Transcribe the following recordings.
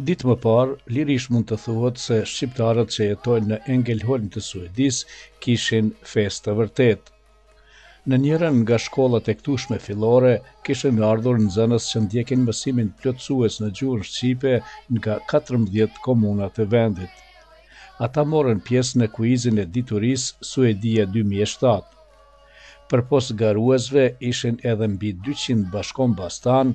Ditë më parë, lirisht mund të thuhet se shqiptarët që jetojnë në Ängelholm të Suedisë kishin festë të vërtetë. Në njërin nga shkollat e këtushme fillore, kishin ardhur nxënës që ndjekin mësimin plotësues në gjuhën shqipe nga 14 komuna të vendit. Ata morën pjesë në kuizin e diturisë Suedia 2007. Përpos garuesve ishin edhe mbi 200 bashkombastan,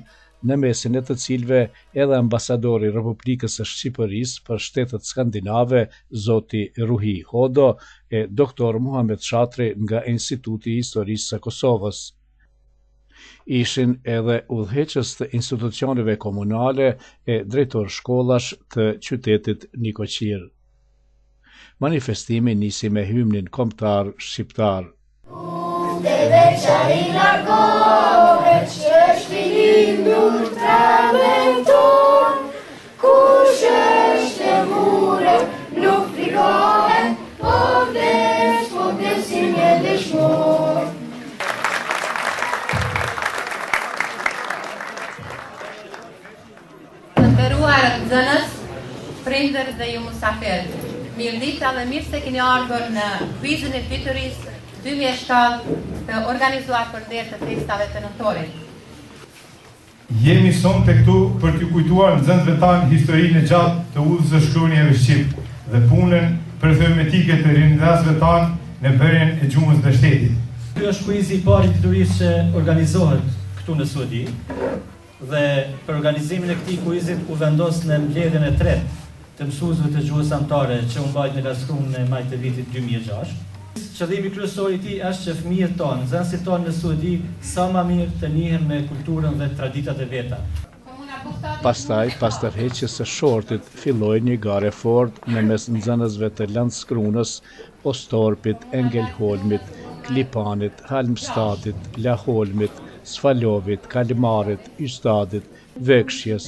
në mesin e të cilve edhe ambasadori Republikës së Shqipërisë për shtetet skandinave, zoti Ruhi Hodo, e doktor Muhamet Shatri nga Instituti i Historisë së Kosovës. Ishin edhe udhëheqës të institucioneve komunale e drejtor shkollash të qytetit Nikoqir. Manifestimi nisi me hymnin kombëtar shqiptar. Kush është e mure, nuk frikohet, po vdesin e dëshmor. Të nderuar nxënës, prindër dhe ju musafir, mirëdita dhe mirë se keni ardhur në kuizin e diturisë 2007 të organizuar përndër të festave të nëntorit. Jemi sonë të këtu për t'ju kujtuar nxënësve tanë historinë e gjatë të udhës së shkronjave shqip dhe punën përthëmetike të rinjësve tanë në bërjen e gjuhës dhe shtetit. Ky është kuizi i parë i diturisë që organizohet këtu në Suedi dhe për organizimin e këtij kuizit u vendos në mbledhjen e tretë të mësuesve të gjuhës anëtare që u mbajt në Laskrunë në maj të vitit 2006. Qëllimi kryesor i tij është që fëmijët tonë, nxënësit tonë në Suedi, sa më mirë të njihen me kulturën dhe traditat e veta. Pastaj, pas tërheqjes së shortit, filloi një garë fort në mes nxënësve të Landskronës, Ostorpit, Ängelholmit, Klipanit, Halmstadit, Laholmit, Sfalovit, Kalmarit, Ystadit, Vëkshjes,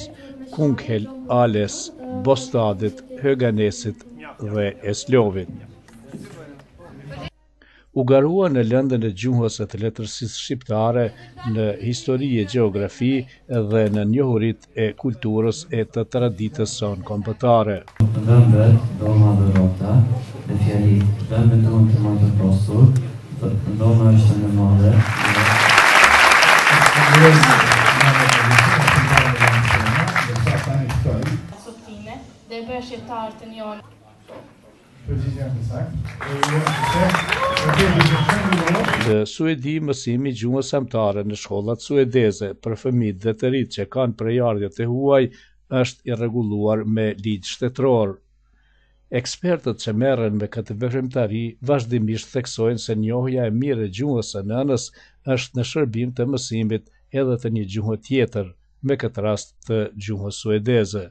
Kungshel, Ales, Bostadit, Höganesit dhe Eslovit. U garua në lëndën e gjuhës e të letërsisë shqiptare, në histori e gjeografi dhe në njohurit e kulturës e të traditës sonë kombëtare. Vëmbët, doma dhe rota, dhe fjali, vëmbët do të më të prostur, doma është në madhe. Sotine, dhe bërshjetarë të njonë. Në Suedi, mësimi gjuhës amtare në shkollat suedeze për fëmijët dhe të rinjt që kanë prejardhje të huaj është i rregulluar me ligj shtetëror. Ekspertët që merren me këtë veprimtari vazhdimisht theksojnë se njohja e mirë e gjuhës së nënës është në shërbim të mësimit edhe të një gjuhë tjetër, me këtë rast të gjuhës suedeze.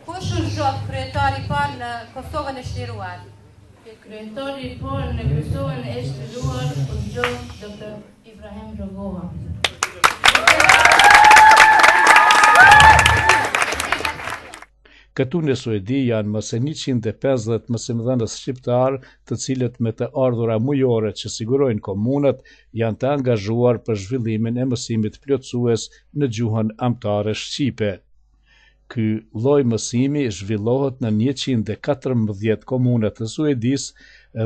Kush është zot kryetari i parë në Kosovën e Çliruar? Kryetari i parë në Kosovën e Çliruar është Dr. Ibrahim Rogova. Këtu në Suedi janë më se 150 mësimdhënës shqiptar, të cilët me të ardhura mujore që sigurojnë komunat, janë të angazhuar për zhvillimin e mësimit plotësues në gjuhën amtare shqipe. Ky lloj mësimi zhvillohet në 114 komuna të Suedisë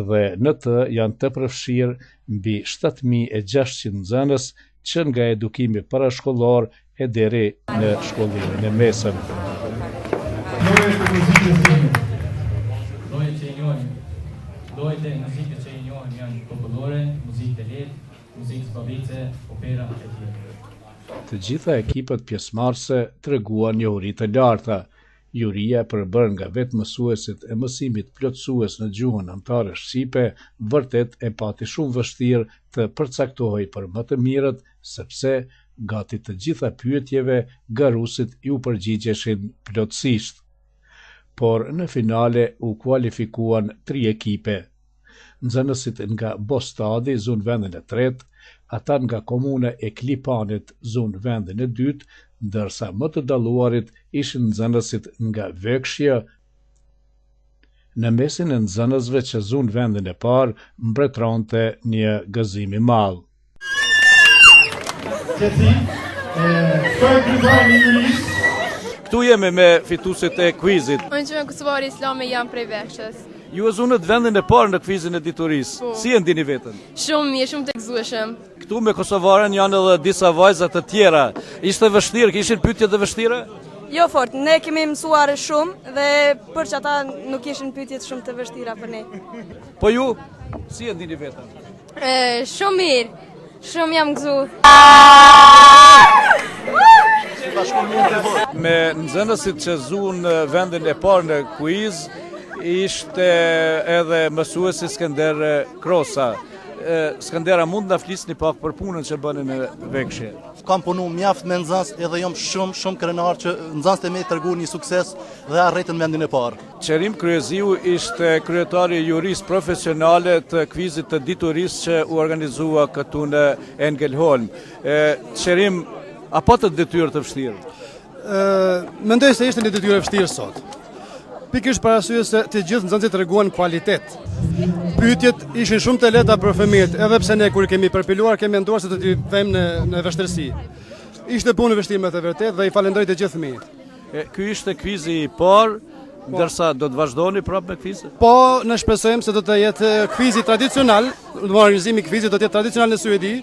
dhe në të janë të përfshirë mbi 7600 nxënës që nga edukimi parashkollor e deri në shkollimin e mesëm. Llojet e muzikës që i njohim janë popullore, muzikë të lehtë, muzikë spavice, opera e tjera. Të gjitha ekipet pjesëmarrëse treguan njohuri të larta. Juria përbërë nga vetë mësuesit e mësimit plotësues në gjuhën amtare shqipe vërtet e pati shumë vështirë të përcaktohej për më të mirët, sepse gati të gjitha pyetjeve garuesit ju përgjigjeshin plotësisht. Por në finale u kualifikuan 3 ekipe. Nxënësit nga Bostadi zun vendin e tretë, ata nga komuna e Klipanit zun vendin e dytë, ndërsa më të dalluarit ishin nxënësit nga Vëkshja. Në mesin e nxënësve që zun vendin e parë, mbretëronte një gëzim i madh. Këtu jemi me fituesit e kuizit. Unë që me Kosovari Islame jam prej Vekshës. Ju e zunët vendin e parë në kvizin e diturisë. Si e ndini veten? Shumë mirë, shumë të gëzueshëm. Këtu me kosovaren janë edhe disa vajza të tjera. Ishte vështirë, kishin pyetje të vështira? Jo fort, ne kemi mësuar shumë dhe për që ata nuk ishin pyetjet shumë të vështira për ne. Po ju, si e ndini veten? Shumë mirë, shumë jam gëzu. Me nxënësit që zunë vendin e parë në kuiz, ishte edhe mësuesi Skënder Krosa. Skëndera, mund të flisni pak për punën që bëni në Vekshë? Kam punu mjaft me nxënës edhe jam shumë krenar që nxënësit e mi tërgu një sukses dhe arritën vendin e parë. Qerim Kryeziu ishte kryetari juris profesionale të kvizit të diturisë që u organizua këtu në Engelholm. Qerim, apo të detyrë të vështirë? Mendoj se ishte një detyrë e vështirë sot. Pikërisht për arsye se të gjithë nxënësit treguan kvalitet. Pyetjet ishin shumë të lehta për fëmijët, edhe pse ne kur kemi përpiluar kemi menduar se do t'i vëmë në vështirësi. Ishte punë e vështirë me të vërtetë dhe i falenderoj të gjithë fëmijët. Ky ishte kvizi i parë, ndërsa do të vazhdoni prapë me kvizin? Po, ne shpresojmë se do të jetë kvizi tradicional, organizimi i kvizit do të jetë tradicional në Suedi.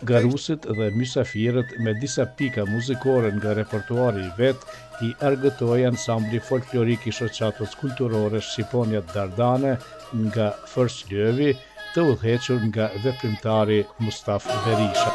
Garusit dhe mysafirët me disa pika muzikore nga repertuari i vet i argëtoi ansambli folklorik i shoqatës kulturore Shqiponia Dardane nga Fërslëvi, të udhëhequr nga veprimtari Mustafa Berisha.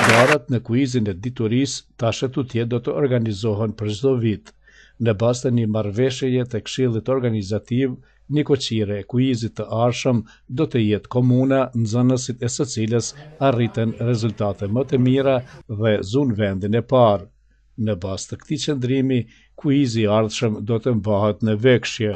Garat në kuizin e diturisë tashetutje do të organizohen për çdo vit. Në bazë të një marrëveshjeje të Këshillit Organizativ, një koqire e kuizit të ardhshëm do të jetë komuna nxënësit e së cilës arritën rezultate më të mira dhe zunë vendin e parë. Në bazë të këtij qëndrimi, kuizi i ardhshëm do të mbahet në Vekshje.